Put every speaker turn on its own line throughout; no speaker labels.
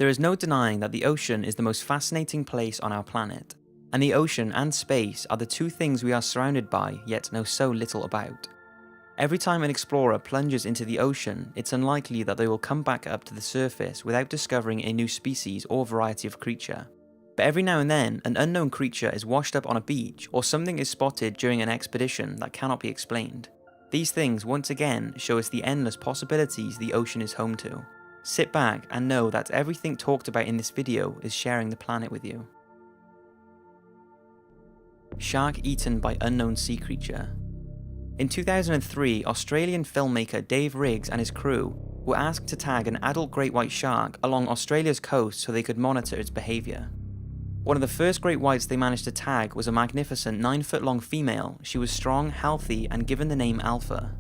There is no denying that the ocean is the most fascinating place on our planet, and the ocean and space are the two things we are surrounded by yet know so little about. Every time an explorer plunges into the ocean, it's unlikely that they will come back up to the surface without discovering a new species or variety of creature. But every now and then, an unknown creature is washed up on a beach, or something is spotted during an expedition that cannot be explained. These things once again show us the endless possibilities the ocean is home to. Sit back and know that everything talked about in this video is sharing the planet with you. Shark eaten by unknown sea creature. In 2003, Australian filmmaker Dave Riggs and his crew were asked to tag an adult great white shark along Australia's coast so they could monitor its behaviour. One of the first great whites they managed to tag was a magnificent 9-foot-long female. She was strong, healthy, and given the name Alpha.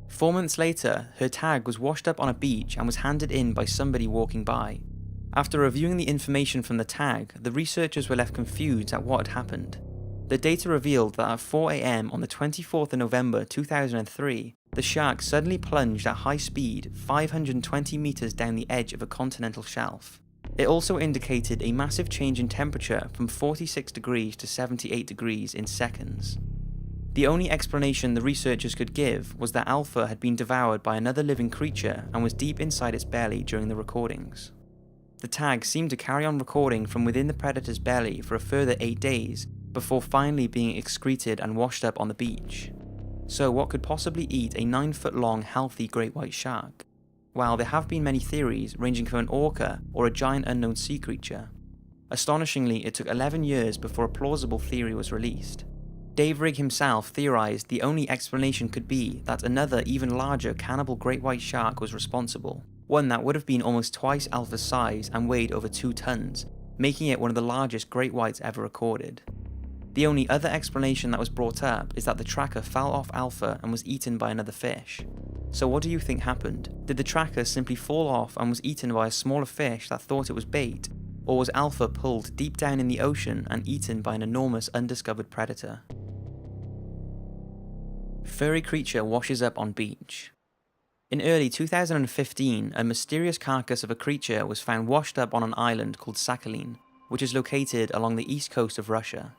4 months later, her tag was washed up on a beach and was handed in by somebody walking by. After reviewing the information from the tag, the researchers were left confused at what had happened. The data revealed that at 4 AM on the 24th of November 2003, the shark suddenly plunged at high speed 520 meters down the edge of a continental shelf. It also indicated a massive change in temperature from 46 degrees to 78 degrees in seconds. The only explanation the researchers could give was that Alpha had been devoured by another living creature and was deep inside its belly during the recordings. The tag seemed to carry on recording from within the predator's belly for a further 8 days, before finally being excreted and washed up on the beach. So what could possibly eat a 9-foot-long healthy great white shark? Well, there have been many theories ranging from an orca or a giant unknown sea creature. Astonishingly, it took 11 years before a plausible theory was released. Dave Rigg himself theorized the only explanation could be that another even larger cannibal great white shark was responsible, one that would have been almost twice Alpha's size and weighed over 2 tons, making it one of the largest great whites ever recorded. The only other explanation that was brought up is that the tracker fell off Alpha and was eaten by another fish. So what do you think happened? Did the tracker simply fall off and was eaten by a smaller fish that thought it was bait? Or was Alpha pulled deep down in the ocean and eaten by an enormous undiscovered predator? Furry creature washes up on beach. In early 2015, a mysterious carcass of a creature was found washed up on an island called Sakhalin, which is located along the east coast of Russia.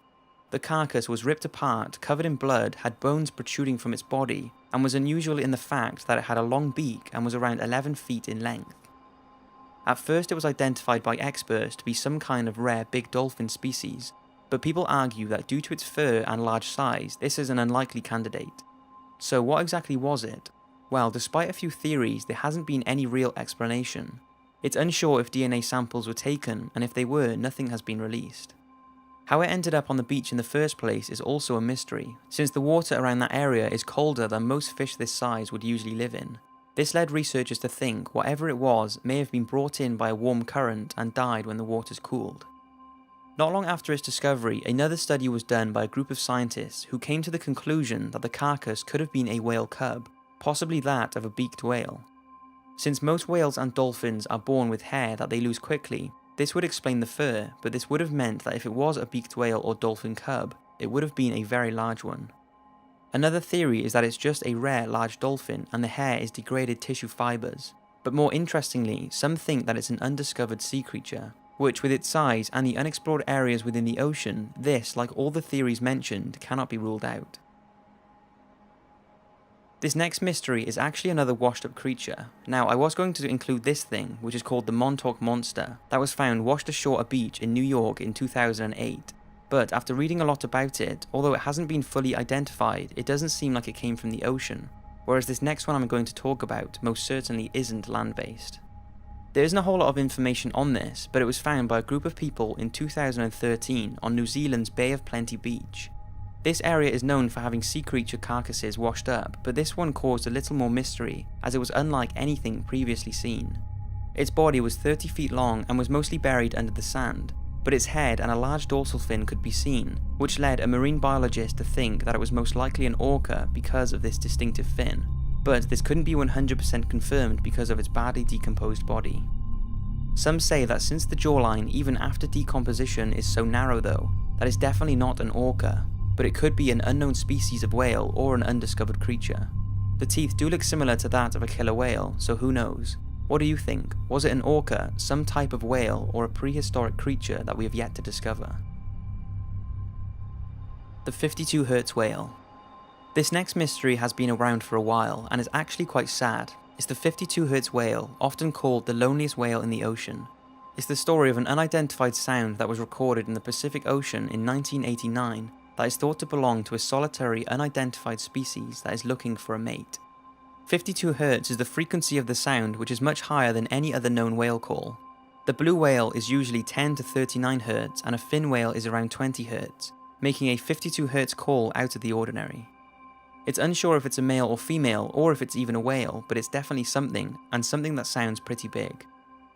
The carcass was ripped apart, covered in blood, had bones protruding from its body, and was unusual in the fact that it had a long beak and was around 11 feet in length. At first it was identified by experts to be some kind of rare big dolphin species, but people argue that due to its fur and large size, this is an unlikely candidate. So what exactly was it? Well, despite a few theories, there hasn't been any real explanation. It's unsure if DNA samples were taken, and if they were, nothing has been released. How it ended up on the beach in the first place is also a mystery, since the water around that area is colder than most fish this size would usually live in. This led researchers to think whatever it was may have been brought in by a warm current and died when the waters cooled. Not long after its discovery, another study was done by a group of scientists who came to the conclusion that the carcass could have been a whale cub, possibly that of a beaked whale. Since most whales and dolphins are born with hair that they lose quickly, this would explain the fur, but this would have meant that if it was a beaked whale or dolphin cub, it would have been a very large one. Another theory is that it's just a rare large dolphin and the hair is degraded tissue fibers, but more interestingly, some think that it's an undiscovered sea creature, which with its size and the unexplored areas within the ocean, this, like all the theories mentioned, cannot be ruled out. This next mystery is actually another washed up creature. Now, I was going to include this thing, which is called the Montauk Monster, that was found washed ashore a beach in New York in 2008. But after reading a lot about it, although it hasn't been fully identified, it doesn't seem like it came from the ocean, whereas this next one I'm going to talk about most certainly isn't land-based. There isn't a whole lot of information on this, but it was found by a group of people in 2013 on New Zealand's Bay of Plenty beach. This area is known for having sea creature carcasses washed up, but this one caused a little more mystery, as it was unlike anything previously seen. Its body was 30 feet long and was mostly buried under the sand, but its head and a large dorsal fin could be seen, which led a marine biologist to think that it was most likely an orca because of this distinctive fin. But this couldn't be 100% confirmed because of its badly decomposed body. Some say that since the jawline, even after decomposition, is so narrow though, that it's definitely not an orca, but it could be an unknown species of whale or an undiscovered creature. The teeth do look similar to that of a killer whale, so who knows. What do you think? Was it an orca, some type of whale, or a prehistoric creature that we have yet to discover? The 52 Hertz whale. This next mystery has been around for a while and is actually quite sad. It's the 52 Hertz whale, often called the loneliest whale in the ocean. It's the story of an unidentified sound that was recorded in the Pacific Ocean in 1989 that is thought to belong to a solitary unidentified species that is looking for a mate. 52 Hz is the frequency of the sound, which is much higher than any other known whale call. The blue whale is usually 10 to 39 Hz and a fin whale is around 20 Hz, making a 52 Hz call out of the ordinary. It's unsure if it's a male or female or if it's even a whale, but it's definitely something, and something that sounds pretty big.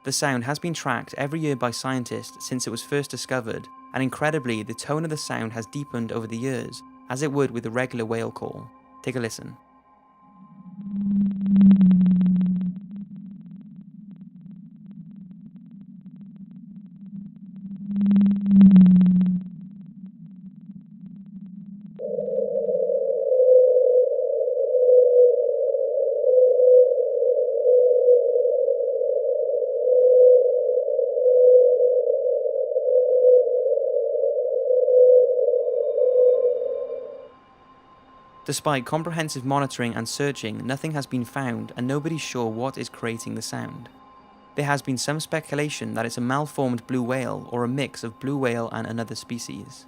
The sound has been tracked every year by scientists since it was first discovered, and incredibly, the tone of the sound has deepened over the years, as it would with a regular whale call. Take a listen. Despite comprehensive monitoring and searching, nothing has been found and nobody's sure what is creating the sound. There has been some speculation that it's a malformed blue whale or a mix of blue whale and another species.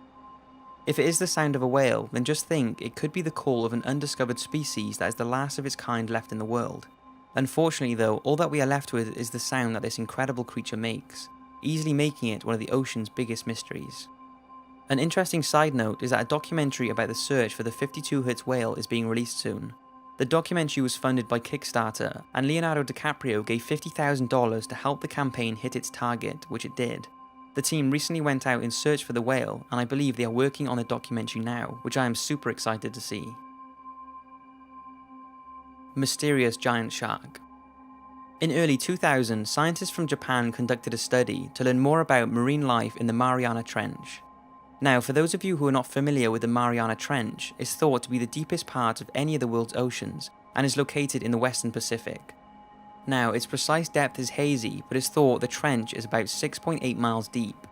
If it is the sound of a whale, then just think it could be the call of an undiscovered species that is the last of its kind left in the world. Unfortunately though, all that we are left with is the sound that this incredible creature makes, easily making it one of the ocean's biggest mysteries. An interesting side note is that a documentary about the search for the 52 Hz whale is being released soon. The documentary was funded by Kickstarter, and Leonardo DiCaprio gave $50,000 to help the campaign hit its target, which it did. The team recently went out in search for the whale, and I believe they are working on the documentary now, which I am super excited to see. Mysterious giant shark. In early 2000, scientists from Japan conducted a study to learn more about marine life in the Mariana Trench. Now, for those of you who are not familiar with the Mariana Trench, it's thought to be the deepest part of any of the world's oceans, and is located in the Western Pacific. Now, its precise depth is hazy, but it's thought the trench is about 6.8 miles deep.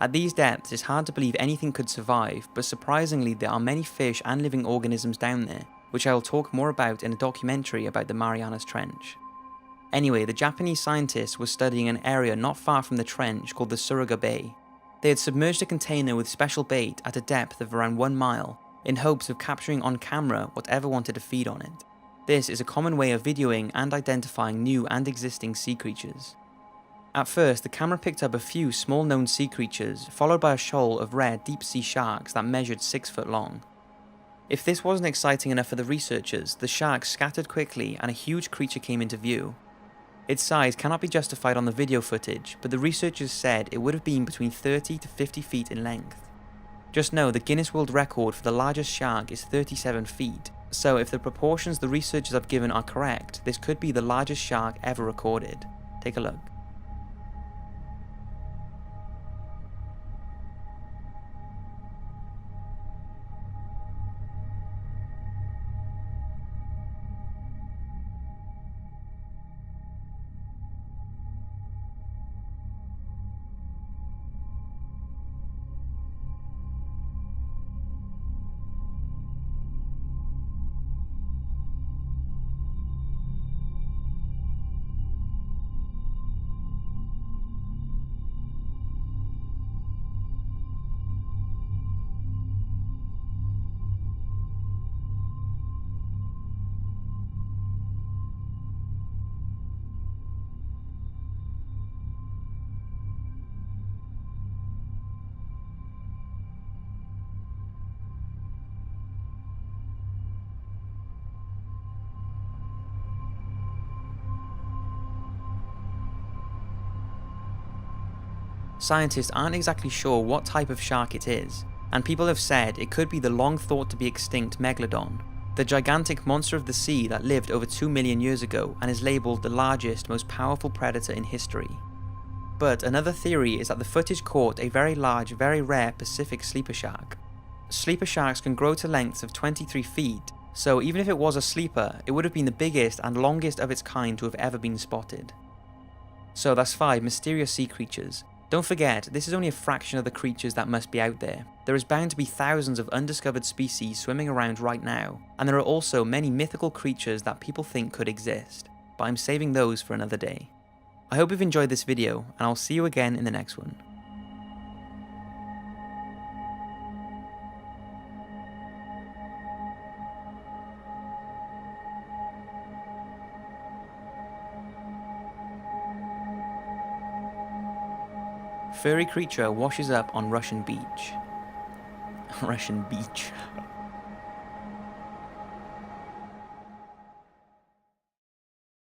At these depths, it's hard to believe anything could survive, but surprisingly there are many fish and living organisms down there, which I will talk more about in a documentary about the Marianas Trench. Anyway, the Japanese scientists were studying an area not far from the trench called the Suruga Bay. They had submerged a container with special bait at a depth of around 1 mile, in hopes of capturing on camera whatever wanted to feed on it. This is a common way of videoing and identifying new and existing sea creatures. At first, the camera picked up a few small known sea creatures, followed by a shoal of rare deep sea sharks that measured 6 foot long. If this wasn't exciting enough for the researchers, the sharks scattered quickly and a huge creature came into view. Its size cannot be justified on the video footage, but the researchers said it would have been between 30 to 50 feet in length. Just know the Guinness World Record for the largest shark is 37 feet, so if the proportions the researchers have given are correct, this could be the largest shark ever recorded. Take a look. Scientists aren't exactly sure what type of shark it is, and people have said it could be the long thought to be extinct megalodon, the gigantic monster of the sea that lived over 2 million years ago and is labelled the largest, most powerful predator in history. But another theory is that the footage caught a very large, very rare Pacific sleeper shark. Sleeper sharks can grow to lengths of 23 feet, so even if it was a sleeper, it would have been the biggest and longest of its kind to have ever been spotted. So that's 5 mysterious sea creatures. Don't forget, this is only a fraction of the creatures that must be out there. There is bound to be thousands of undiscovered species swimming around right now, and there are also many mythical creatures that people think could exist, but I'm saving those for another day. I hope you've enjoyed this video, and I'll see you again in the next one. Furry creature washes up on Russian beach. Russian beach.